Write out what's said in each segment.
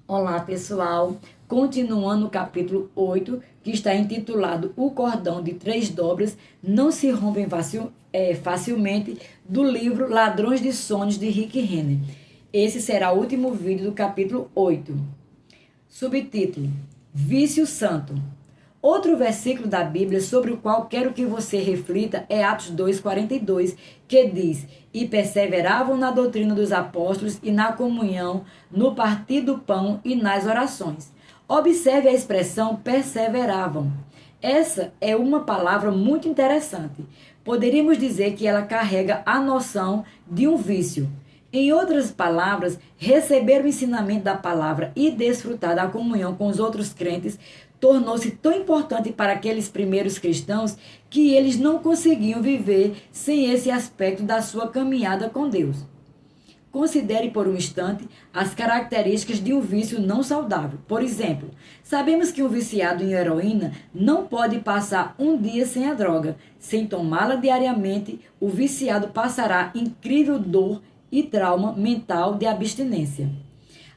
Olá, pessoal. Continuando o capítulo 8, que está intitulado O Cordão de Três Dobras Não Se Rompem Facilmente, do livro Ladrões de Sonhos, de Rick Renner. Esse será o último vídeo do capítulo 8. Subtítulo: Vício Santo. Outro versículo da Bíblia sobre o qual quero que você reflita é Atos 2,42, que diz: E perseveravam na doutrina dos apóstolos e na comunhão, no partir do pão e nas orações. Observe a expressão perseveravam. Essa é uma palavra muito interessante. Poderíamos dizer que ela carrega a noção de um vício. Em outras palavras, receber o ensinamento da palavra e desfrutar da comunhão com os outros crentes tornou-se tão importante para aqueles primeiros cristãos que eles não conseguiam viver sem esse aspecto da sua caminhada com Deus. Considere por um instante as características de um vício não saudável. Por exemplo, sabemos que um viciado em heroína não pode passar um dia sem a droga. Sem tomá-la diariamente, o viciado passará incrível dor e trauma mental de abstinência.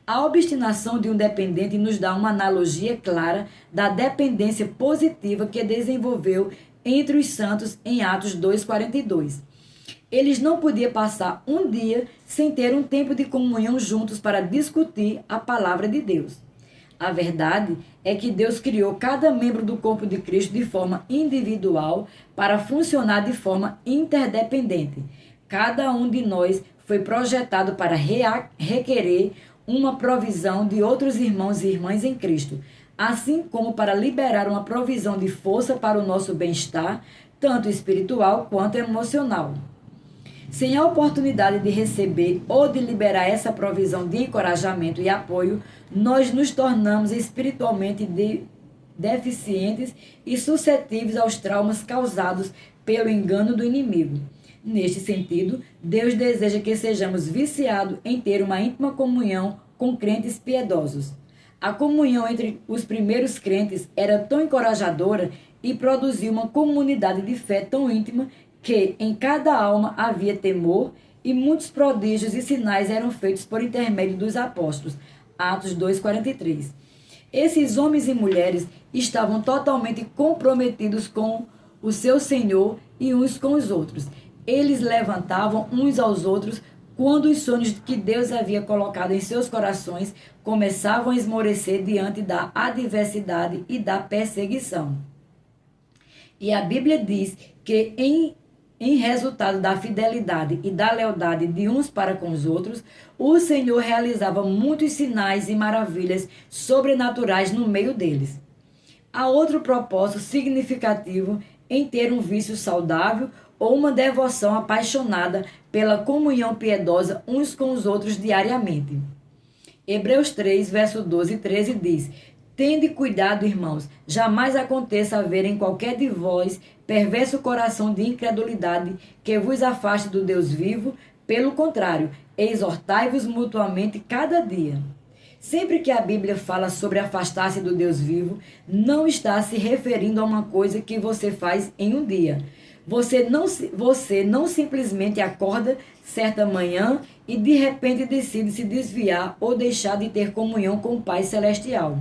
A obstinação de um dependente nos dá uma analogia clara da dependência positiva que desenvolveu entre os santos em Atos 2,42. Eles não podiam passar um dia sem ter um tempo de comunhão juntos para discutir a palavra de Deus. A verdade é que Deus criou cada membro do corpo de Cristo de forma individual para funcionar de forma interdependente. Cada um de nós foi projetado para requerer uma provisão de outros irmãos e irmãs em Cristo, assim como para liberar uma provisão de força para o nosso bem-estar, tanto espiritual quanto emocional. Sem a oportunidade de receber ou de liberar essa provisão de encorajamento e apoio, nós nos tornamos espiritualmente deficientes e suscetíveis aos traumas causados pelo engano do inimigo. Neste sentido, Deus deseja que sejamos viciados em ter uma íntima comunhão com crentes piedosos. A comunhão entre os primeiros crentes era tão encorajadora e produzia uma comunidade de fé tão íntima que em cada alma havia temor e muitos prodígios e sinais eram feitos por intermédio dos apóstolos. Atos 2,43. Esses homens e mulheres estavam totalmente comprometidos com o seu Senhor e uns com os outros. Eles levantavam uns aos outros quando os sonhos que Deus havia colocado em seus corações começavam a esmorecer diante da adversidade e da perseguição. E a Bíblia diz que em resultado da fidelidade e da lealdade de uns para com os outros, o Senhor realizava muitos sinais e maravilhas sobrenaturais no meio deles. Há outro propósito significativo em ter um vício saudável ou uma devoção apaixonada pela comunhão piedosa uns com os outros diariamente. Hebreus 3, verso 12 e 13 diz: Tende cuidado, irmãos, jamais aconteça haver em qualquer de vós perverso coração de incredulidade que vos afaste do Deus vivo. Pelo contrário, exortai-vos mutuamente cada dia. Sempre que a Bíblia fala sobre afastar-se do Deus vivo, não está se referindo a uma coisa que você faz em um dia. Você não simplesmente acorda certa manhã e de repente decide se desviar ou deixar de ter comunhão com o Pai Celestial.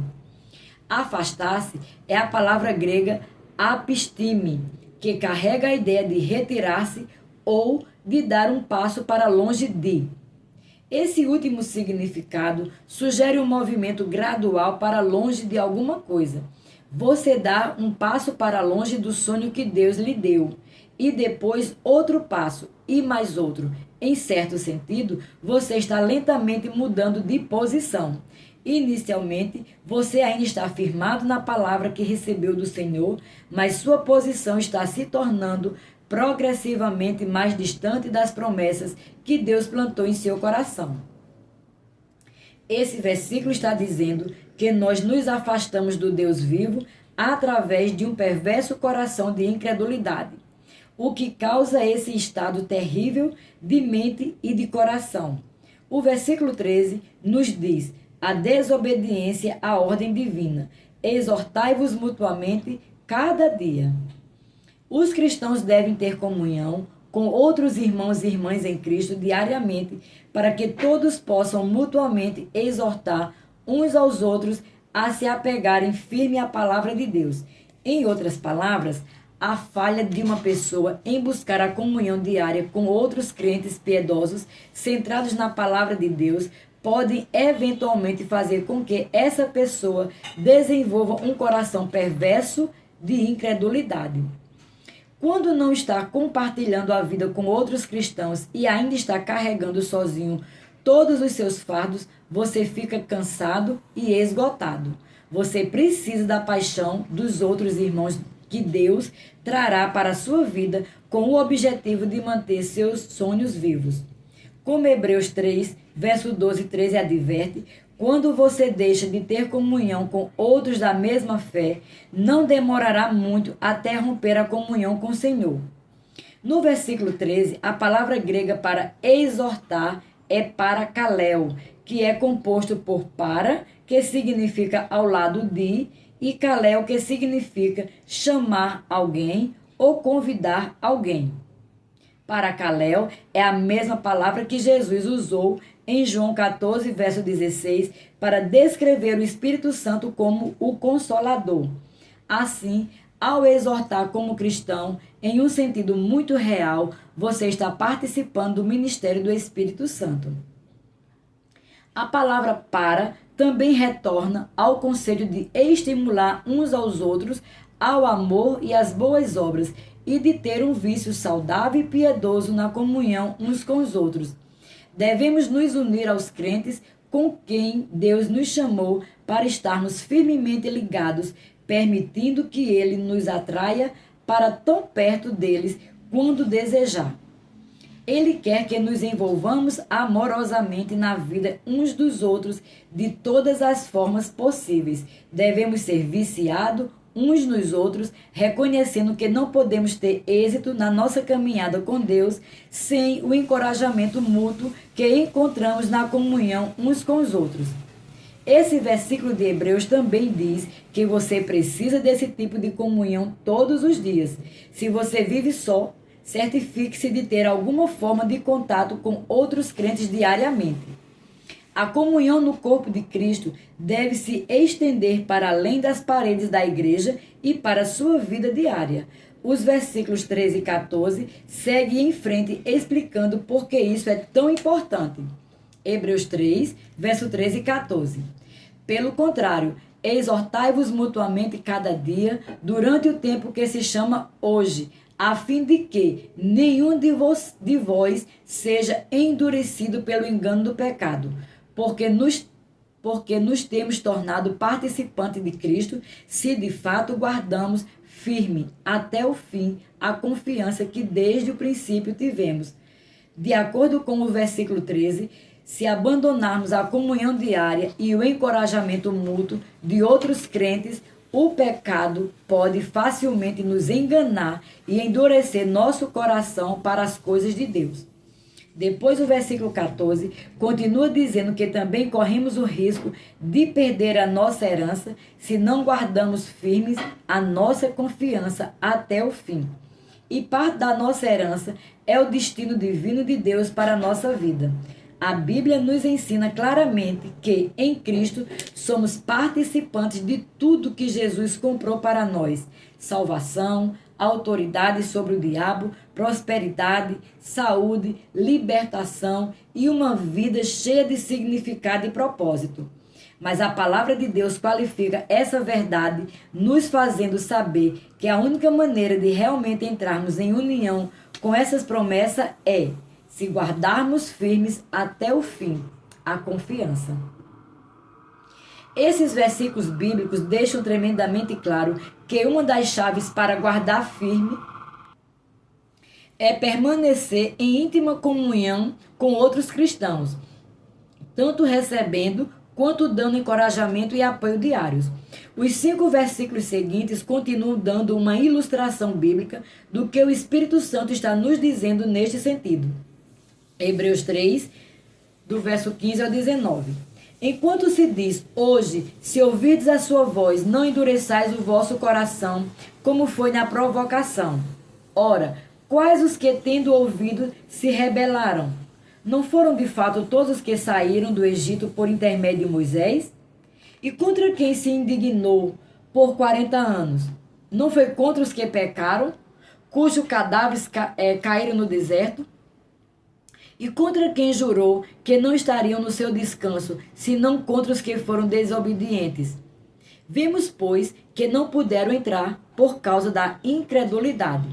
Afastar-se é a palavra grega apistime, que carrega a ideia de retirar-se ou de dar um passo para longe de. Esse último significado sugere um movimento gradual para longe de alguma coisa. Você dá um passo para longe do sonho que Deus lhe deu, e depois outro passo, e mais outro. Em certo sentido, você está lentamente mudando de posição. Inicialmente, você ainda está firmado na palavra que recebeu do Senhor, mas sua posição está se tornando progressivamente mais distante das promessas que Deus plantou em seu coração. Esse versículo está dizendo que nós nos afastamos do Deus vivo através de um perverso coração de incredulidade, o que causa esse estado terrível de mente e de coração. O versículo 13 nos diz: a desobediência à ordem divina. Exortai-vos mutuamente cada dia. Os cristãos devem ter comunhão com outros irmãos e irmãs em Cristo diariamente, para que todos possam mutuamente exortar uns aos outros a se apegarem firme à palavra de Deus. Em outras palavras, a falha de uma pessoa em buscar a comunhão diária com outros crentes piedosos centrados na palavra de Deus podem eventualmente fazer com que essa pessoa desenvolva um coração perverso de incredulidade. Quando não está compartilhando a vida com outros cristãos e ainda está carregando sozinho todos os seus fardos, você fica cansado e esgotado. Você precisa da paixão dos outros irmãos que Deus trará para a sua vida com o objetivo de manter seus sonhos vivos. Como Hebreus 3, verso 12 e 13 adverte, quando você deixa de ter comunhão com outros da mesma fé, não demorará muito até romper a comunhão com o Senhor. No versículo 13, a palavra grega para exortar é parakaleo, que é composto por para, que significa ao lado de, e kaleo, que significa chamar alguém ou convidar alguém. Parakaleo é a mesma palavra que Jesus usou em João 14, verso 16, para descrever o Espírito Santo como o Consolador. Assim, ao exortar como cristão, em um sentido muito real, você está participando do ministério do Espírito Santo. A palavra para também retorna ao conselho de estimular uns aos outros ao amor e às boas obras e de ter um vício saudável e piedoso na comunhão uns com os outros. Devemos nos unir aos crentes com quem Deus nos chamou para estarmos firmemente ligados, permitindo que Ele nos atraia para tão perto deles quando desejar. Ele quer que nos envolvamos amorosamente na vida uns dos outros de todas as formas possíveis. Devemos ser viciados uns nos outros, reconhecendo que não podemos ter êxito na nossa caminhada com Deus sem o encorajamento mútuo que encontramos na comunhão uns com os outros. Esse versículo de Hebreus também diz que você precisa desse tipo de comunhão todos os dias. Se você vive só, certifique-se de ter alguma forma de contato com outros crentes diariamente. A comunhão no corpo de Cristo deve se estender para além das paredes da igreja e para a sua vida diária. Os versículos 13 e 14 seguem em frente explicando por que isso é tão importante. Hebreus 3, verso 13 e 14. Pelo contrário, exortai-vos mutuamente cada dia, durante o tempo que se chama hoje, a fim de que nenhum de vós seja endurecido pelo engano do pecado, porque nos temos tornado participantes de Cristo, se de fato guardamos firme até o fim a confiança que desde o princípio tivemos. De acordo com o versículo 13, se abandonarmos a comunhão diária e o encorajamento mútuo de outros crentes, o pecado pode facilmente nos enganar e endurecer nosso coração para as coisas de Deus. Depois o versículo 14 continua dizendo que também corremos o risco de perder a nossa herança se não guardamos firmes a nossa confiança até o fim. E parte da nossa herança é o destino divino de Deus para a nossa vida. A Bíblia nos ensina claramente que, em Cristo, somos participantes de tudo que Jesus comprou para nós: salvação, autoridade sobre o diabo, prosperidade, saúde, libertação e uma vida cheia de significado e propósito. Mas a palavra de Deus qualifica essa verdade, nos fazendo saber que a única maneira de realmente entrarmos em união com essas promessas é se guardarmos firmes até o fim a confiança. Esses versículos bíblicos deixam tremendamente claro que uma das chaves para guardar firme é permanecer em íntima comunhão com outros cristãos, tanto recebendo quanto dando encorajamento e apoio diários. Os 5 versículos seguintes continuam dando uma ilustração bíblica do que o Espírito Santo está nos dizendo neste sentido. Hebreus 3, do verso 15 ao 19. Enquanto se diz, hoje, se ouvirdes a sua voz, não endureçais o vosso coração, como foi na provocação. Ora, quais os que, tendo ouvido, se rebelaram? Não foram de fato todos os que saíram do Egito por intermédio de Moisés? E contra quem se indignou por 40 anos? Não foi contra os que pecaram, cujos cadáveres caíram no deserto? E contra quem jurou que não estariam no seu descanso, senão contra os que foram desobedientes? Vimos, pois, que não puderam entrar por causa da incredulidade.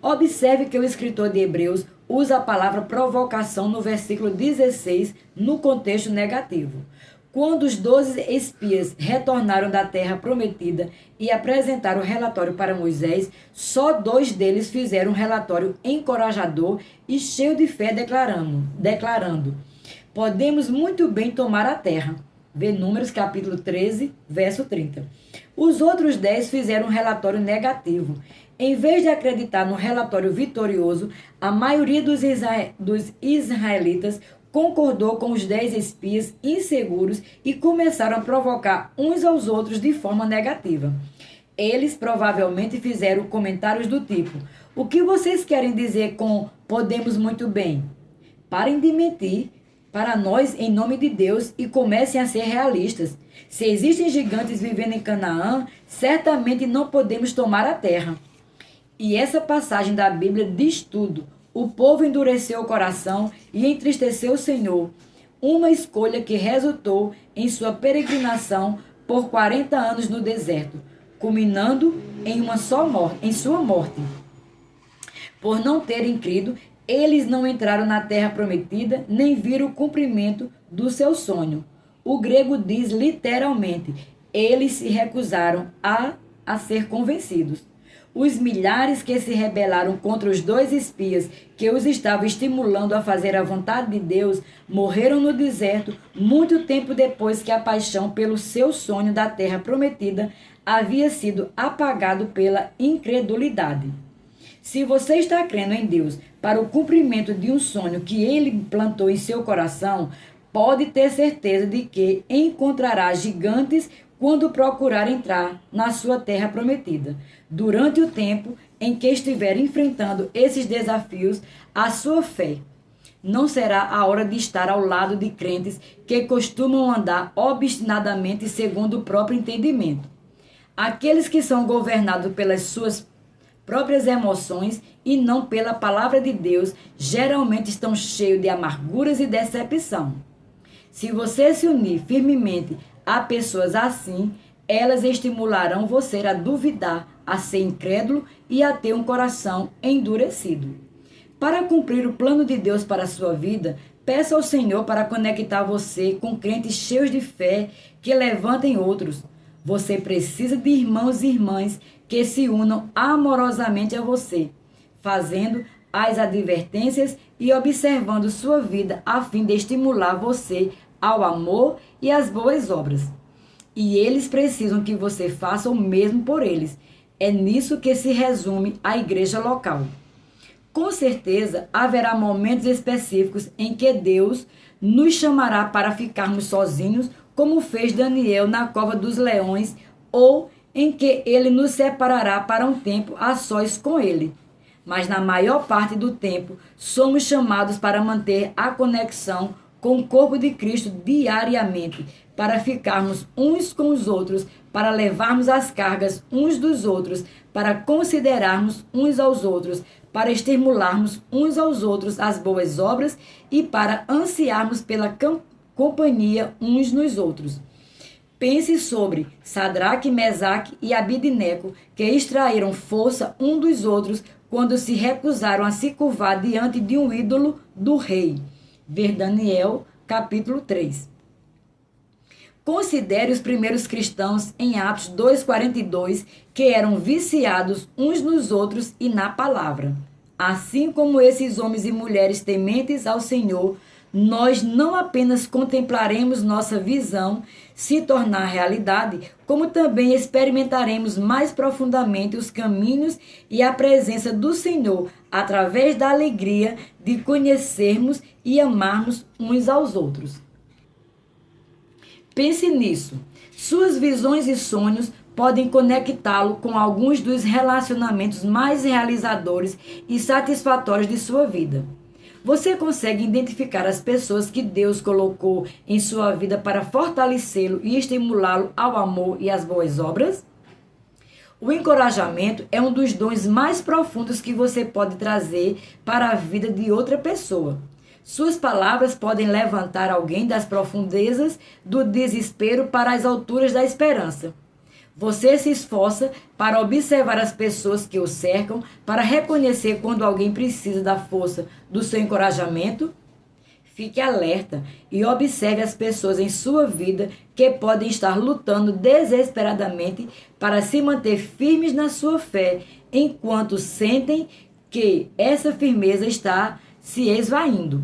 Observe que o escritor de Hebreus usa a palavra provocação no versículo 16 no contexto negativo. Quando os 12 espias retornaram da terra prometida e apresentaram o relatório para Moisés, só 2 deles fizeram um relatório encorajador e cheio de fé, declarando: podemos muito bem tomar a terra. Vê Números capítulo 13, verso 30. Os outros 10 fizeram um relatório negativo. Em vez de acreditar no relatório vitorioso, a maioria dos israelitas concordou com os 10 espias inseguros e começaram a provocar uns aos outros de forma negativa. Eles provavelmente fizeram comentários do tipo: o que vocês querem dizer com podemos muito bem? Parem de mentir para nós em nome de Deus e comecem a ser realistas. Se existem gigantes vivendo em Canaã, certamente não podemos tomar a terra. E essa passagem da Bíblia diz tudo. O povo endureceu o coração e entristeceu o Senhor. Uma escolha que resultou em sua peregrinação por 40 anos no deserto, culminando em sua morte. Por não terem crido, eles não entraram na terra prometida, nem viram o cumprimento do seu sonho. O grego diz literalmente: eles se recusaram a ser convencidos. Os milhares que se rebelaram contra os 2 espias que os estavam estimulando a fazer a vontade de Deus morreram no deserto muito tempo depois que a paixão pelo seu sonho da terra prometida havia sido apagado pela incredulidade. Se você está crendo em Deus para o cumprimento de um sonho que Ele plantou em seu coração, pode ter certeza de que encontrará gigantes quando procurar entrar na sua terra prometida. Durante o tempo em que estiver enfrentando esses desafios, a sua fé não será a hora de estar ao lado de crentes que costumam andar obstinadamente segundo o próprio entendimento. Aqueles que são governados pelas suas próprias emoções e não pela palavra de Deus, geralmente estão cheios de amarguras e decepção. Se você se unir firmemente a pessoas assim, elas estimularão você a duvidar, a ser incrédulo e a ter um coração endurecido. Para cumprir o plano de Deus para a sua vida, peça ao Senhor para conectar você com crentes cheios de fé que levantem outros. Você precisa de irmãos e irmãs que se unam amorosamente a você, fazendo as advertências e observando sua vida a fim de estimular você ao amor e às boas obras. E eles precisam que você faça o mesmo por eles. É nisso que se resume a igreja local. Com certeza, haverá momentos específicos em que Deus nos chamará para ficarmos sozinhos, como fez Daniel na cova dos leões, ou em que ele nos separará para um tempo a sós com ele. Mas na maior parte do tempo, somos chamados para manter a conexão com o corpo de Cristo diariamente, para ficarmos uns com os outros, para levarmos as cargas uns dos outros, para considerarmos uns aos outros, para estimularmos uns aos outros as boas obras e para ansiarmos pela companhia uns nos outros. Pense sobre Sadraque, Mesaque e Abidneco, que extraíram força um dos outros quando se recusaram a se curvar diante de um ídolo do rei. Ver Daniel, capítulo 3. Considere os primeiros cristãos em Atos 2,42, que eram viciados uns nos outros e na palavra. Assim como esses homens e mulheres tementes ao Senhor, nós não apenas contemplaremos nossa visão se tornar realidade, como também experimentaremos mais profundamente os caminhos e a presença do Senhor através da alegria de conhecermos e amarmos uns aos outros. Pense nisso. Suas visões e sonhos podem conectá-lo com alguns dos relacionamentos mais realizadores e satisfatórios de sua vida. Você consegue identificar as pessoas que Deus colocou em sua vida para fortalecê-lo e estimulá-lo ao amor e às boas obras? O encorajamento é um dos dons mais profundos que você pode trazer para a vida de outra pessoa. Suas palavras podem levantar alguém das profundezas do desespero para as alturas da esperança. Você se esforça para observar as pessoas que o cercam, para reconhecer quando alguém precisa da força do seu encorajamento? Fique alerta e observe as pessoas em sua vida que podem estar lutando desesperadamente para se manter firmes na sua fé, enquanto sentem que essa firmeza está se esvaindo.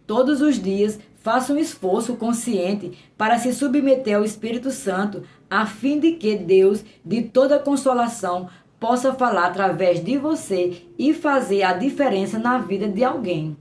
Todos os dias, faça um esforço consciente para se submeter ao Espírito Santo, a fim de que Deus, de toda consolação, possa falar através de você e fazer a diferença na vida de alguém.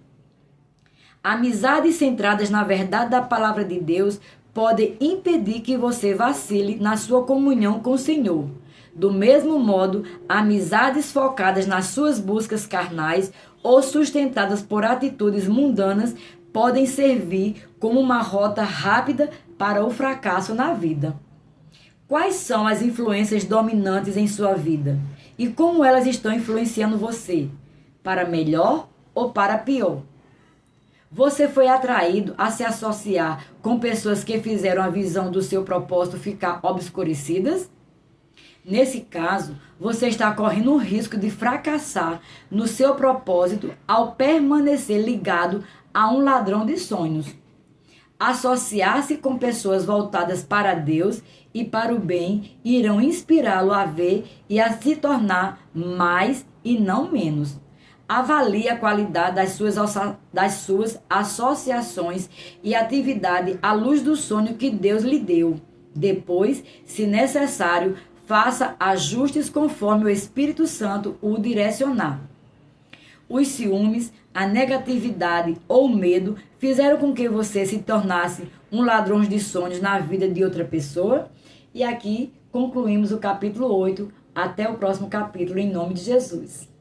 Amizades centradas na verdade da palavra de Deus podem impedir que você vacile na sua comunhão com o Senhor. Do mesmo modo, amizades focadas nas suas buscas carnais ou sustentadas por atitudes mundanas podem servir como uma rota rápida para o fracasso na vida. Quais são as influências dominantes em sua vida? E como elas estão influenciando você? Para melhor ou para pior? Você foi atraído a se associar com pessoas que fizeram a visão do seu propósito ficar obscurecidas? Nesse caso, você está correndo o risco de fracassar no seu propósito ao permanecer ligado a um ladrão de sonhos. Associar-se com pessoas voltadas para Deus e para o bem irão inspirá-lo a ver e a se tornar mais e não menos. Avalie a qualidade das suas associações e atividade à luz do sonho que Deus lhe deu. Depois, se necessário, faça ajustes conforme o Espírito Santo o direcionar. Os ciúmes, a negatividade ou o medo fizeram com que você se tornasse um ladrão de sonhos na vida de outra pessoa? E aqui concluímos o capítulo 8. Até o próximo capítulo, em nome de Jesus.